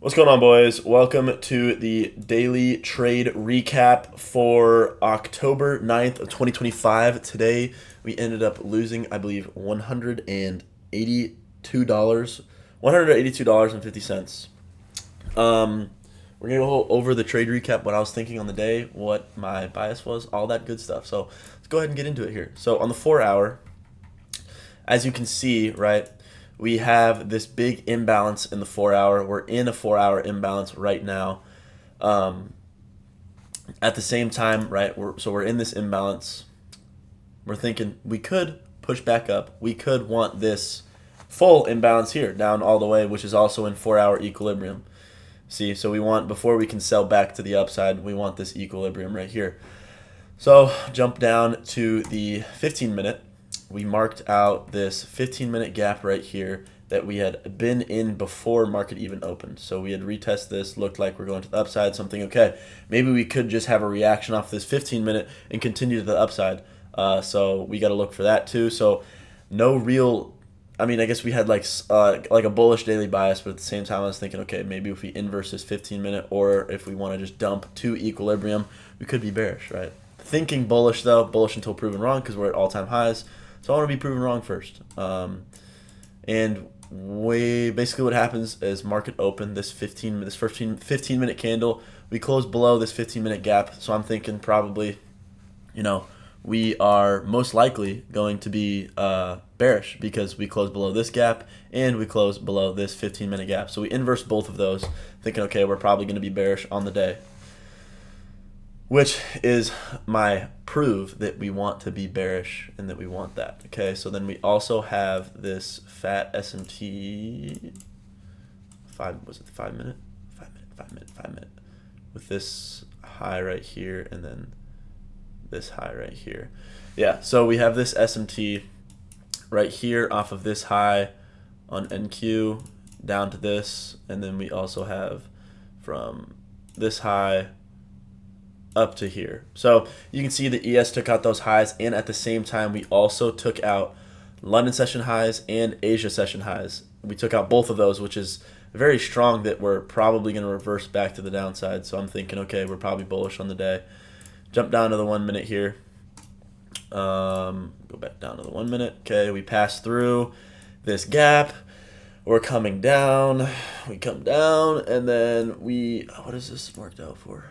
What's going on, boys? Welcome to the daily trade recap for October 9th of 2025. Today, we ended up losing, I believe, $182.50. We're going to go over the trade recap, what I was thinking on the day, what my bias was, all that good stuff. So let's go ahead and get into it here. So on the 4 hour, as you can see, right, we have this big imbalance in the 4 hour. We're in a 4 hour imbalance right now. Um, at the same time, right, we're in this imbalance. We're thinking we could push back up. We could want this full imbalance here, down all the way, which is also in 4 hour equilibrium. See, so we want, before we can sell back to the upside, we want this equilibrium right here. So jump down to the 15 minute. We marked out this 15-minute gap right here that we had been in before market even opened. So we had retested this, looked like we're going to the upside, something okay. Maybe we could just have a reaction off this 15-minute and continue to the upside. So we got to look for that too. So no real, I mean, I guess we had like a bullish daily bias, but at the same time I was thinking, okay, maybe if we inverse this 15-minute, or if we want to just dump to equilibrium, we could be bearish, right? Thinking bullish though, bullish until proven wrong, because we're at all-time highs. So I want to be proven wrong first. And basically what happens is market open, this 15-minute candle, we close below this 15-minute gap. So I'm thinking probably, we are most likely going to be bearish because we close below this gap and we close below this 15-minute gap. So we inverse both of those, thinking, okay, we're probably going to be bearish on the day, which is my prove that we want to be bearish and that we want that. Okay, so then we also have this fat SMT 5 minute, 5 minute, with this high right here and then this high right here. Yeah, so we have this SMT right here off of this high on NQ down to this, and then we also have from this high up to here. So you can see the ES took out those highs, and at the same time we also took out London session highs and Asia session highs. We took out both of those, which is very strong that we're probably going to reverse back to the downside. So I'm thinking, okay, we're probably bullish on the day. Jump down to the 1 minute here. Go back down to the 1 minute. Okay, we pass through this gap. We're coming down. We come down, and then what is this marked out for?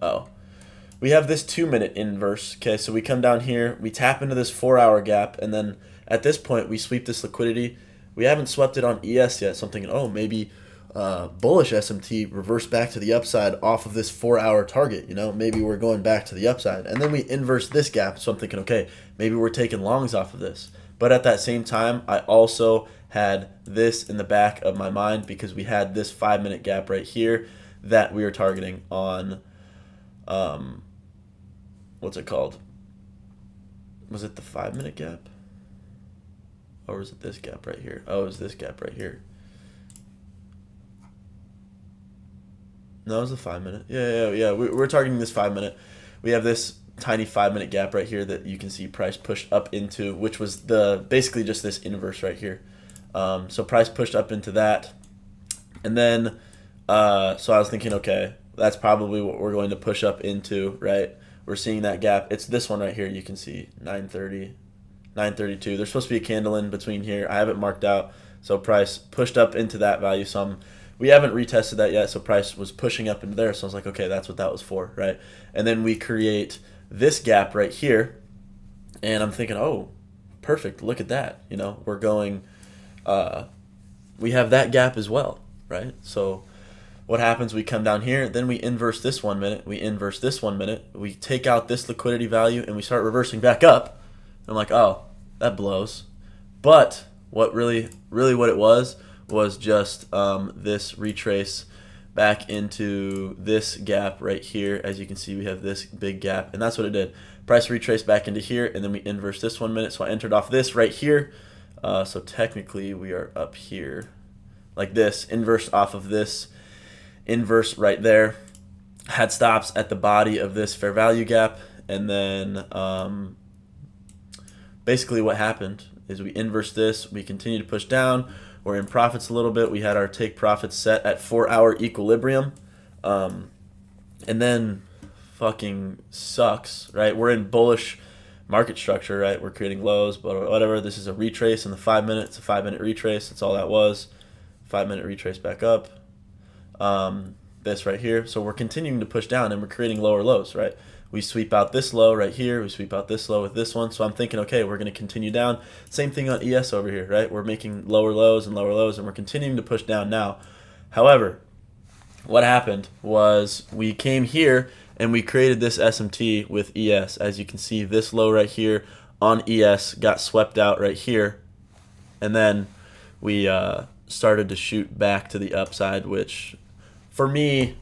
Oh, we have this 2 minute inverse. Okay, so we come down here, we tap into this 4 hour gap, and then at this point we sweep this liquidity. We haven't swept it on ES yet, so I'm thinking, oh, maybe bullish SMT reverse back to the upside off of this 4 hour target. Maybe we're going back to the upside, and then we inverse this gap. So I'm thinking, okay, maybe we're taking longs off of this. But at that same time, I also had this in the back of my mind because we had this 5 minute gap right here that we were targeting on. What's it called? Was it the 5 minute gap? Or was it this gap right here? Oh, it was this gap right here. No, it was the 5 minute. Yeah. We're targeting this 5 minute. We have this tiny 5 minute gap right here that you can see price pushed up into, which was basically just this inverse right here. So price pushed up into that. And then, so I was thinking, okay, that's probably what we're going to push up into, right? We're seeing that gap. It's this one right here. You can see 930, 932. There's supposed to be a candle in between here. I have it marked out. So price pushed up into that value. We haven't retested that yet. So price was pushing up into there. So I was like, okay, that's what that was for, right? And then we create this gap right here. And I'm thinking, oh, perfect. Look at that. We're going, we have that gap as well, right? So what happens? We come down here, then we inverse this 1 minute, we inverse this 1 minute, we take out this liquidity value, and we start reversing back up. And I'm like, oh, that blows. But what really what it was just this retrace back into this gap right here. As you can see, we have this big gap, and that's what it did. Price retraced back into here, and then we inverse this 1 minute. So I entered off this right here. So technically we are up here like this, inverse off of this inverse right there, had stops at the body of this fair value gap, and then basically what happened is we inverse this, we continue to push down, We're in profits a little bit. We had our take profits set at 4-hour equilibrium. And then fucking sucks, right? We're in bullish market structure, right? We're creating lows, but whatever. This is a retrace in the 5 minutes. It's a 5-minute retrace. That's all that was. 5-minute retrace back up. This right here. So we're continuing to push down and we're creating lower lows, right? We sweep out this low right here. We sweep out this low with this one. So I'm thinking, okay, we're going to continue down. Same thing on ES over here, right? We're making lower lows and we're continuing to push down now. However, what happened was we came here and we created this SMT with ES. As you can see, this low right here on ES got swept out right here. And then we started to shoot back to the upside, which for me,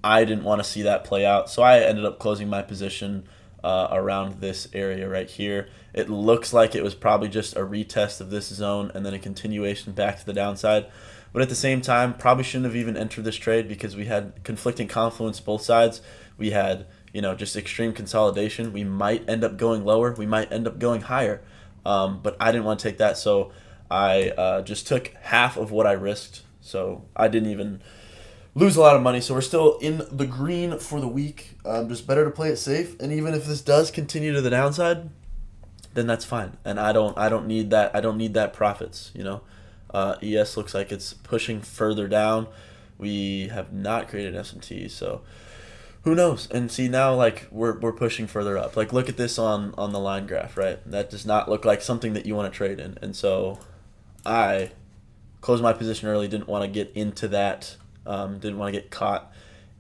I didn't want to see that play out. So I ended up closing my position around this area right here. It looks like it was probably just a retest of this zone and then a continuation back to the downside. But at the same time, probably shouldn't have even entered this trade because we had conflicting confluence both sides. We had, just extreme consolidation. We might end up going lower. We might end up going higher. But I didn't want to take that. So I just took half of what I risked. So I didn't even lose a lot of money. So we're still in the green for the week. Just better to play it safe. And even if this does continue to the downside, then that's fine. And I don't need that. I don't need that profits, ES looks like it's pushing further down. We have not created SMT, so who knows? And see now, like we're pushing further up. Like look at this on the line graph, right? That does not look like something that you want to trade in. And so I closed my position early. Didn't want to get into that. Didn't want to get caught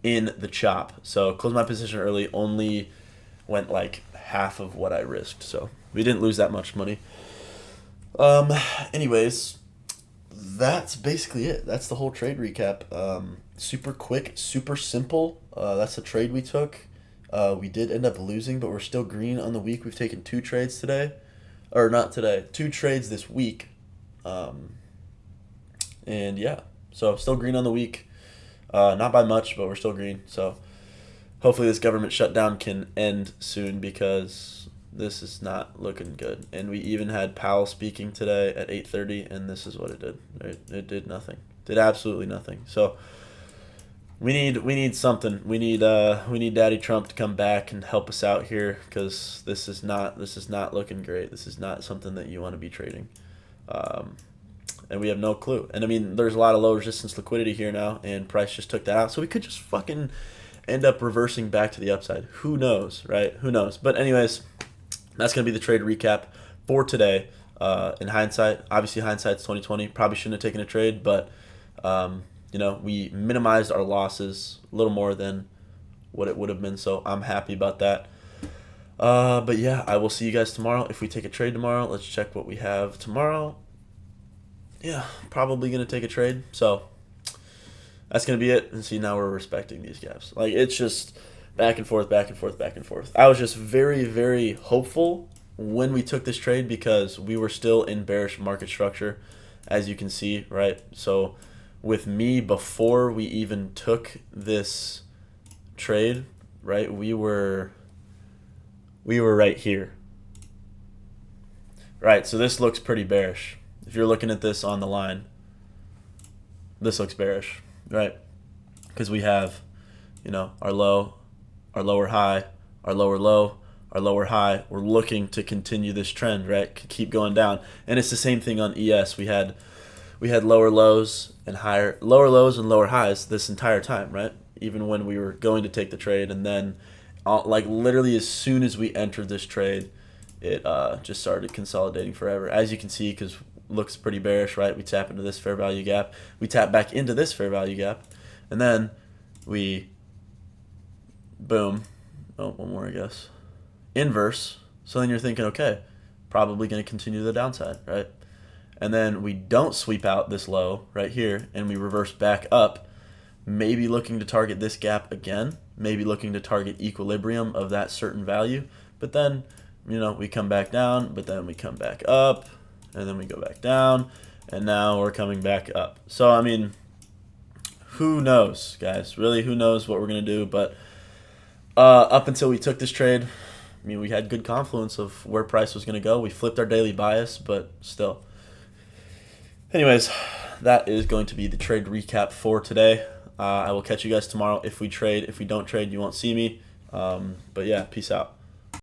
in the chop. So closed my position early. Only went like half of what I risked. So we didn't lose that much money. Anyways. That's basically it. That's the whole trade recap. Super quick, super simple. That's the trade we took. We did end up losing, but we're still green on the week. We've taken 2 trades today. Or not today. 2 trades this week. And yeah. So still green on the week. Not by much, but we're still green. So hopefully this government shutdown can end soon because this is not looking good. And we even had Powell speaking today at 8:30, and this is what it did. It did nothing. Did absolutely nothing. So we need something. We need Daddy Trump to come back and help us out here because this is not looking great. This is not something that you want to be trading. And we have no clue. And I mean, there's a lot of low resistance liquidity here now, and price just took that out. So we could just fucking end up reversing back to the upside. Who knows, right? Who knows? But anyways, that's going to be the trade recap for today. In hindsight, obviously hindsight's 2020. Probably shouldn't have taken a trade, but we minimized our losses a little more than what it would have been. So I'm happy about that. But yeah, I will see you guys tomorrow. If we take a trade tomorrow, let's check what we have tomorrow. Yeah, probably going to take a trade. So that's going to be it. And see, now we're respecting these gaps. Like, it's just back and forth, back and forth, back and forth. I was just very, very hopeful when we took this trade because we were still in bearish market structure, as you can see, right? So with me, before we even took this trade, right, we were right here. Right, so this looks pretty bearish. If you're looking at this on the line, this looks bearish, right? Because we have, our low, our lower high, our lower low, our lower high. We're looking to continue this trend, right? Keep going down. And it's the same thing on ES. We had lower lows and lower highs this entire time, right? Even when we were going to take the trade, and then like literally as soon as we entered this trade, it just started consolidating forever. As you can see, because looks pretty bearish, right? We tap into this fair value gap. We tap back into this fair value gap. And then we, boom. Oh, one more, I guess. Inverse. So then you're thinking, okay, probably going to continue the downside, right? And then we don't sweep out this low right here, and we reverse back up, maybe looking to target this gap again, maybe looking to target equilibrium of that certain value. But then, we come back down, but then we come back up, and then we go back down, and now we're coming back up. So, I mean, who knows, guys? Really, who knows what we're going to do? But up until we took this trade, I mean, we had good confluence of where price was going to go. We flipped our daily bias, but still. Anyways, that is going to be the trade recap for today. I will catch you guys tomorrow if we trade. If we don't trade, you won't see me. But yeah, peace out.